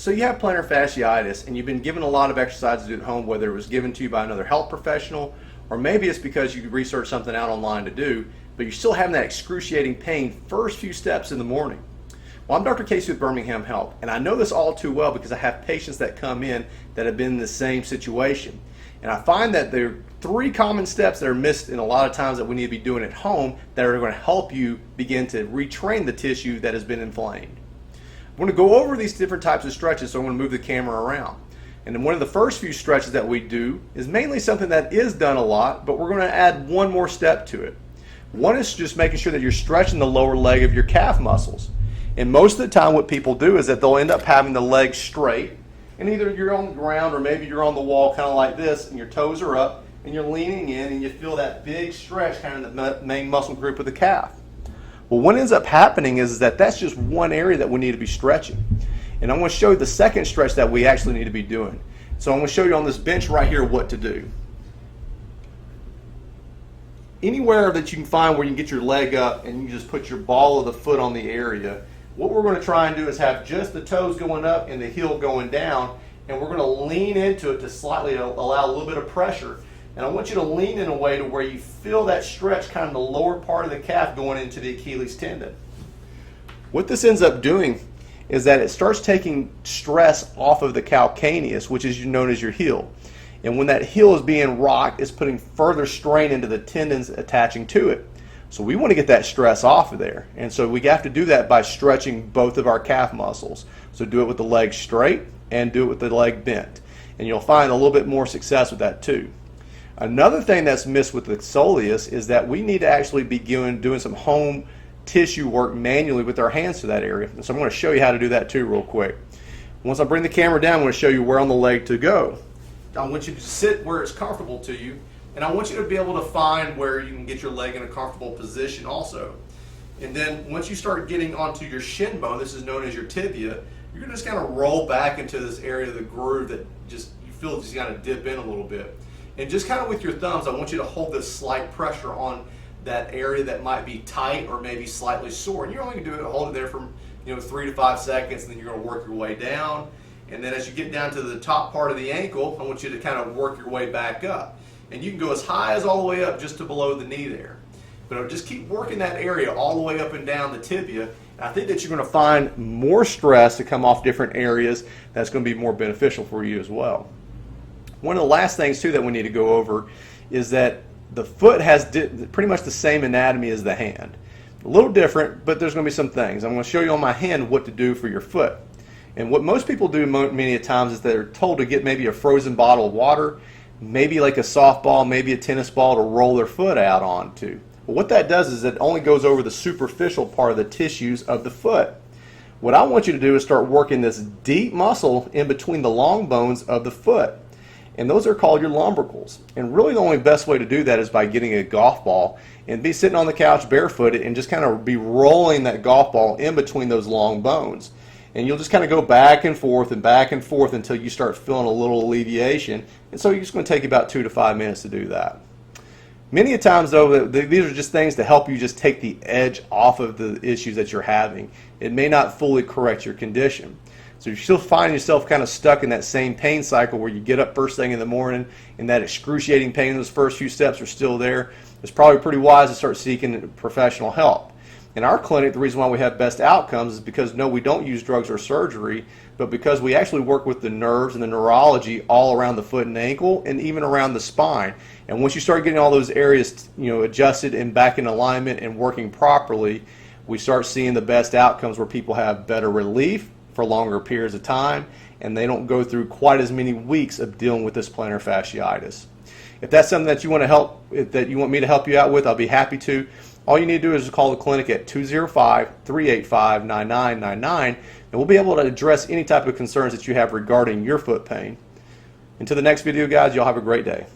So you have plantar fasciitis and you've been given a lot of exercises to do at home, whether it was given to you by another health professional or maybe it's because you researched something out online to do, but you're still having that excruciating pain first few steps in the morning. Well, I'm Dr. Casey with Birmingham Health, and I know this all too well because I have patients that come in that have been in the same situation. And I find that there are 3 common steps that are missed in a lot of times that we need to be doing at home that are going to help you begin to retrain the tissue that has been inflamed. I'm going to go over these different types of stretches, so I'm going to move the camera around. And then one of the first few stretches that we do is mainly something that is done a lot, but we're going to add one more step to it. One is just making sure that you're stretching the lower leg of your calf muscles. And most of the time what people do is that they'll end up having the leg straight, and either you're on the ground or maybe you're on the wall kind of like this, and your toes are up, and you're leaning in, and you feel that big stretch kind of in the main muscle group of the calf. Well, what ends up happening is that that's just one area that we need to be stretching. And I'm going to show you the second stretch that we actually need to be doing. So I'm going to show you on this bench right here what to do. Anywhere that you can find where you can get your leg up and you just put your ball of the foot on the area, what we're going to try and do is have just the toes going up and the heel going down, and we're going to lean into it to slightly allow a little bit of pressure. And I want you to lean in a way to where you feel that stretch kind of the lower part of the calf going into the Achilles tendon. What this ends up doing is that it starts taking stress off of the calcaneus, which is known as your heel. And when that heel is being rocked, it's putting further strain into the tendons attaching to it. So we want to get that stress off of there. And so we have to do that by stretching both of our calf muscles. So do it with the leg straight and do it with the leg bent. And you'll find a little bit more success with that too. Another thing that's missed with the soleus is that we need to actually be doing some home tissue work manually with our hands to that area. And so I'm going to show you how to do that too real quick. Once I bring the camera down, I'm going to show you where on the leg to go. I want you to sit where it's comfortable to you, and I want you to be able to find where you can get your leg in a comfortable position also. And then once you start getting onto your shin bone, this is known as your tibia, you're going to just kind of roll back into this area of the groove that just you feel just kind of dip in a little bit. And just kind of with your thumbs, I want you to hold this slight pressure on that area that might be tight or maybe slightly sore. And you're only going to do it, hold it there for 3 to 5 seconds, and then you're going to work your way down. And then as you get down to the top part of the ankle, I want you to kind of work your way back up. And you can go as high as all the way up just to below the knee there. But just keep working that area all the way up and down the tibia. And I think that you're going to find more stress to come off different areas that's going to be more beneficial for you as well. One of the last things too that we need to go over is that the foot has pretty much the same anatomy as the hand. A little different, but there's going to be some things. I'm going to show you on my hand what to do for your foot. And what most people do many times is they're told to get maybe a frozen bottle of water, maybe like a softball, maybe a tennis ball to roll their foot out onto. But what that does is it only goes over the superficial part of the tissues of the foot. What I want you to do is start working this deep muscle in between the long bones of the foot. And those are called your lumbricals. And really the only best way to do that is by getting a golf ball and be sitting on the couch barefooted and just kind of be rolling that golf ball in between those long bones. And you'll just kind of go back and forth until you start feeling a little alleviation. And so you're just going to take about 2 to 5 minutes to do that. Many a times though, these are just things to help you just take the edge off of the issues that you're having. It may not fully correct your condition. So you're still finding yourself kind of stuck in that same pain cycle where you get up first thing in the morning and that excruciating pain in those first few steps are still there. It's probably pretty wise to start seeking professional help. In our clinic, the reason why we have best outcomes is because no, we don't use drugs or surgery, but because we actually work with the nerves and the neurology all around the foot and ankle and even around the spine. And once you start getting all those areas adjusted and back in alignment and working properly, we start seeing the best outcomes where people have better relief for longer periods of time, and they don't go through quite as many weeks of dealing with this plantar fasciitis. If that's something that you want me to help you out with, I'll be happy to. All you need to do is call the clinic at 205-385-9999, and we'll be able to address any type of concerns that you have regarding your foot pain. Until the next video, guys, y'all have a great day.